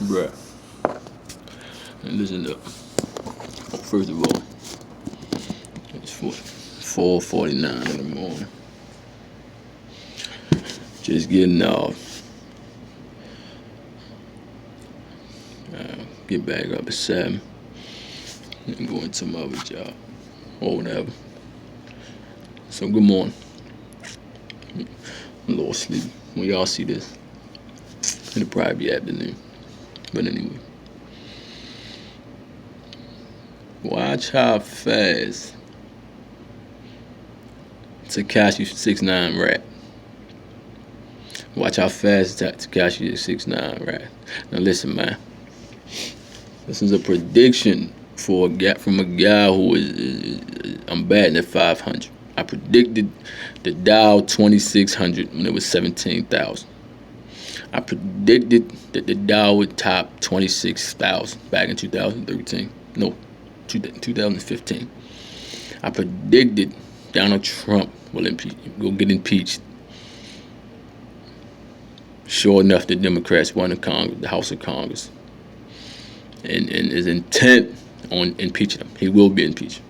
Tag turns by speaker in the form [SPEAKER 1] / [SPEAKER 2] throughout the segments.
[SPEAKER 1] Bruh. And listen up. First of all, it's 4:49 in the morning. Just getting off. Get back up at 7 and go into my other job or whatever. So good morning. I'm a little sleepy. When y'all see this, it'll probably be afternoon. But anyway, watch how fast Tekashi69 rap. Watch how fast Tekashi69 rap. Now listen, man. This is a prediction for from a guy who is I'm batting at 500. I predicted the Dow 2600 when it was 17,000. I predicted that the Dow would top 26,000 back in 2013. No, 2015. I predicted Donald Trump will get impeached. Sure enough, the Democrats won the House of Congress, and is intent on impeaching him. He will be impeached.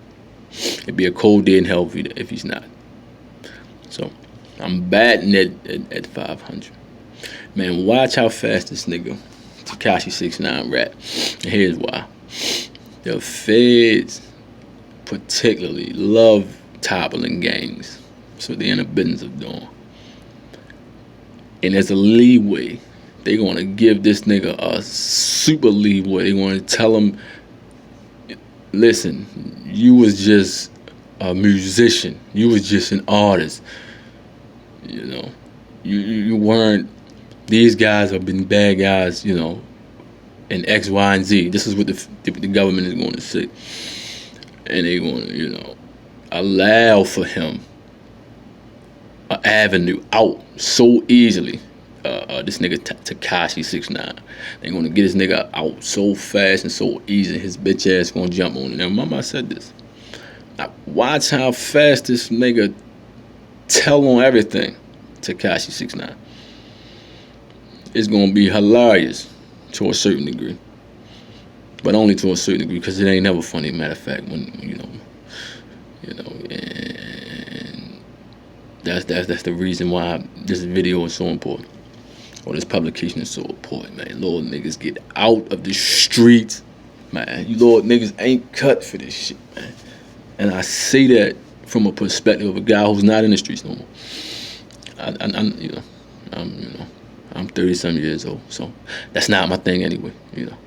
[SPEAKER 1] It'd be a cold day in hell if he's not. So I'm batting at 500. Man, watch how fast this nigga Tekashi69 rap. And here's why. The feds particularly love toppling gangs. That's what they're in the business of doing. And as a leeway, they're going to give this nigga a super leeway. They're going to tell him, listen, you was just a musician. You was just an artist. You know, you weren't. These guys have been bad guys, you know, in X, Y, and Z. This is what the government is going to say. And they're going to, you know, allow for him an avenue out so easily. This nigga Tekashi69. They're going to get this nigga out so fast and so easy. His bitch ass going to jump on it. Now, mama said this. Now, watch how fast this nigga tell on everything. Tekashi69. It's going to be hilarious to a certain degree. But only to a certain degree, because it ain't never funny. Matter of fact, when you know, and that's the reason why this video is so important, or this publication is so important, man. Lord, niggas get out of the streets, man. You Lord niggas ain't cut for this shit, man. And I say that from a perspective of a guy who's not in the streets no more. I'm 30-some years old, so that's not my thing anyway, you know.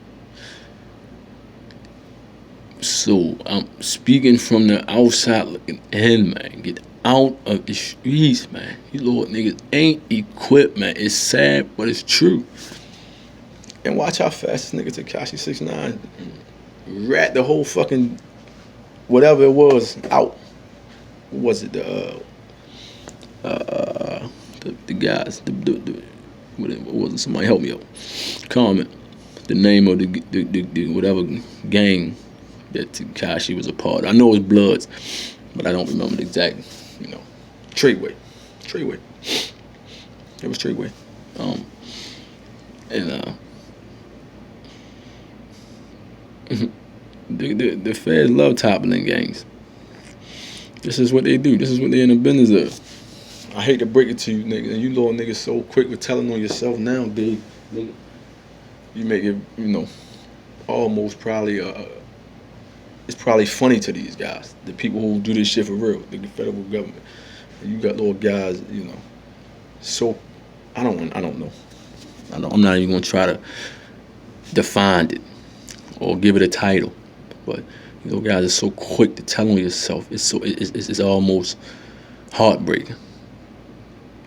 [SPEAKER 1] So I'm speaking from the outside looking in, man. Get out of the streets, man. You Lord niggas ain't equipped, man. It's sad, but it's true. And watch how fast this nigga Tekashi69 rat the whole fucking whatever it was out. What was it? The guys, what was it? Somebody help me out. Comment the name of the whatever gang that Tekashi was a part of. I know it's Bloods, but I don't remember the exact, you know. Treyway. It was Treyway. The feds love toppling gangs. This is what they do. This is what they're in the business of. I hate to break it to you, niggas, and you little niggas so quick with telling on yourself now, dude. You make it, you know, almost probably it's probably funny to these guys, the people who do this shit for real, the federal government. And you got little guys, you know. So I don't know. I'm not even gonna try to define it or give it a title, but you know, guys are so quick to tell on yourself. It's almost heartbreaking.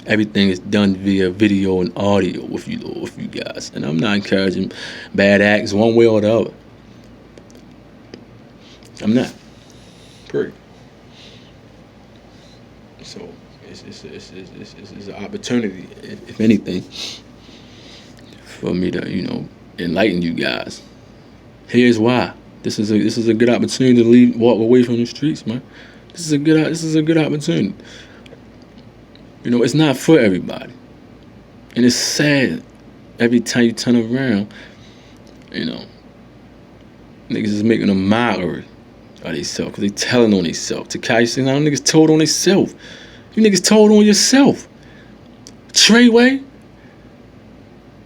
[SPEAKER 1] Everything is done via video and audio with you guys, and I'm not encouraging bad acts one way or the other. I'm not. Period. So it's an opportunity, if anything, for me to, you know, enlighten you guys. Here's why. This is a good opportunity to walk away from the streets, man. This is a good opportunity. You know, it's not for everybody. And it's sad every time you turn around You know, niggas is making a mockery of themselves because they telling on themselves. Tekashi69, niggas told on themselves. You niggas told on yourself. Treyway,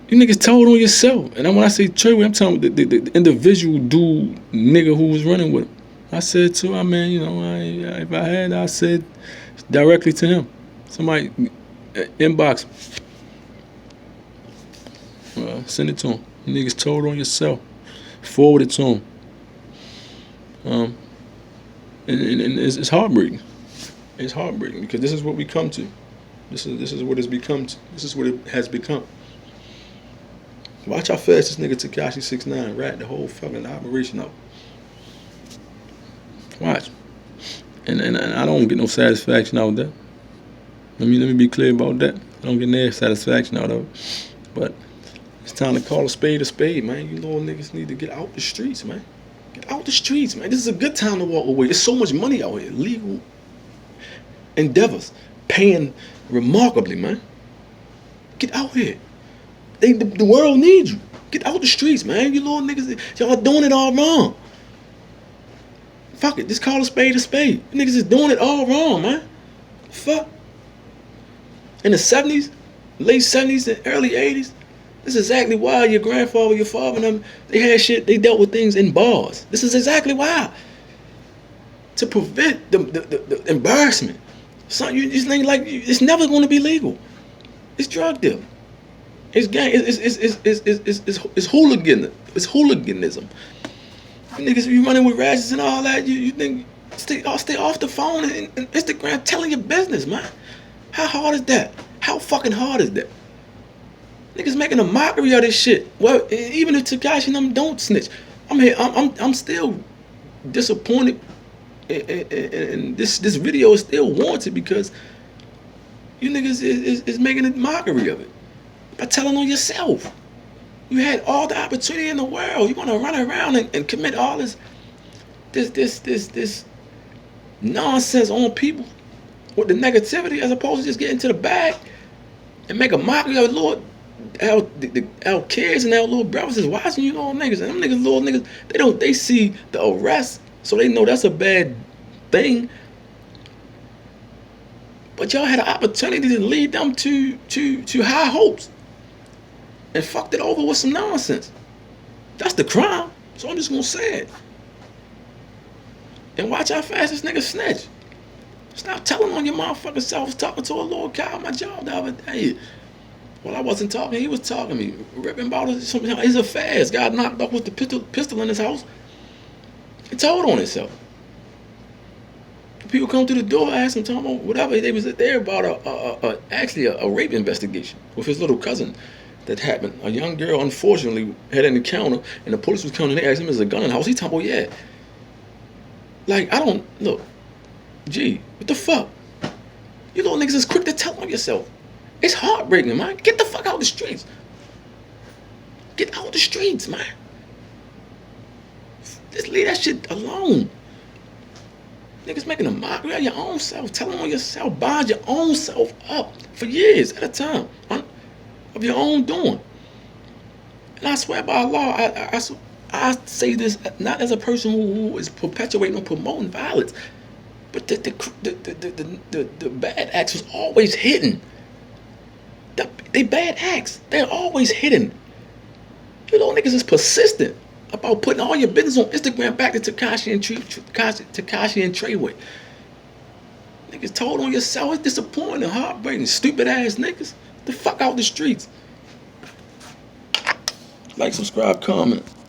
[SPEAKER 1] you niggas told on yourself. And when I say Treyway, I'm talking about the individual dude, nigga who was running with him. I said to him, man, you know, if I had, I said directly to him. Somebody inbox him. Send it to him. You niggas told on yourself. Forward it to him. And it's heartbreaking. It's heartbreaking because this is what we come to. This is what it's become. This is what it has become. Watch how fast this nigga Tekashi69 rat the whole fucking operation up. Watch. And I don't get no satisfaction out of that. Let me be clear about that. I don't get no satisfaction out of it. But it's time to call a spade, man. You little niggas need to get out the streets, man. Get out the streets, man. This is a good time to walk away. There's so much money out here. Legal endeavors. Paying remarkably, man. Get out here. The world needs you. Get out the streets, man. You little niggas, y'all doing it all wrong. Fuck it, just call a spade a spade. You niggas is doing it all wrong, man. Fuck. In the 70s, late 70s and early 80s, this is exactly why your grandfather, your father, and them, they had shit, they dealt with things in bars. This is exactly why. To prevent the embarrassment. Something you just think like, it's never going to be legal. It's drug dealing. It's gang. It's hooliganism. It's hooliganism. You niggas be running with ratchets and all that. You think stay off the phone and Instagram telling your business, man. How hard is that? How fucking hard is that? Niggas making a mockery of this shit. Well, even if Tekashi and them don't snitch, I'm still disappointed, and this video is still warranted because you niggas is making a mockery of it. By telling on yourself. You had all the opportunity in the world. You want to run around and commit all this nonsense on people with the negativity as opposed to just getting to the bag and make a mockery of Lord. Our kids and our little brothers is watching you little niggas. And them niggas, little niggas, they see the arrest, so they know that's a bad thing. But y'all had an opportunity to lead them to high hopes. And fucked it over with some nonsense. That's the crime. So I'm just gonna say it. And watch how fast this nigga snitch. Stop telling on your motherfucking self. I was talking to a little guy at my job the other day. Well, I wasn't talking, he was talking to me. Ripping about his affairs. Got knocked off with the pistol in his house. He told on himself. People come through the door, ask him, talking about whatever. They was there about actually a rape investigation with his little cousin. That happened. A young girl, unfortunately, had an encounter, and the police was coming. They asked him, "Is there a gun in the house?" He told me, "Yeah." Like, I don't look. Gee, what the fuck? You little niggas is quick to tell on yourself. It's heartbreaking, man. Get the fuck out the streets. Get out the streets, man. Just leave that shit alone. Niggas making a mockery of your own self, telling on yourself, bind your own self up for years at a time. Of your own doing. And I swear by Allah, I say this not as a person who is perpetuating or promoting violence, but the bad acts was always hidden. They bad acts, they're always hidden. You little niggas is persistent about putting all your business on Instagram back to Tekashi and Treyway. Niggas told on yourself. It's disappointing and heartbreaking. Stupid ass niggas. The fuck out the streets. Like, subscribe, comment.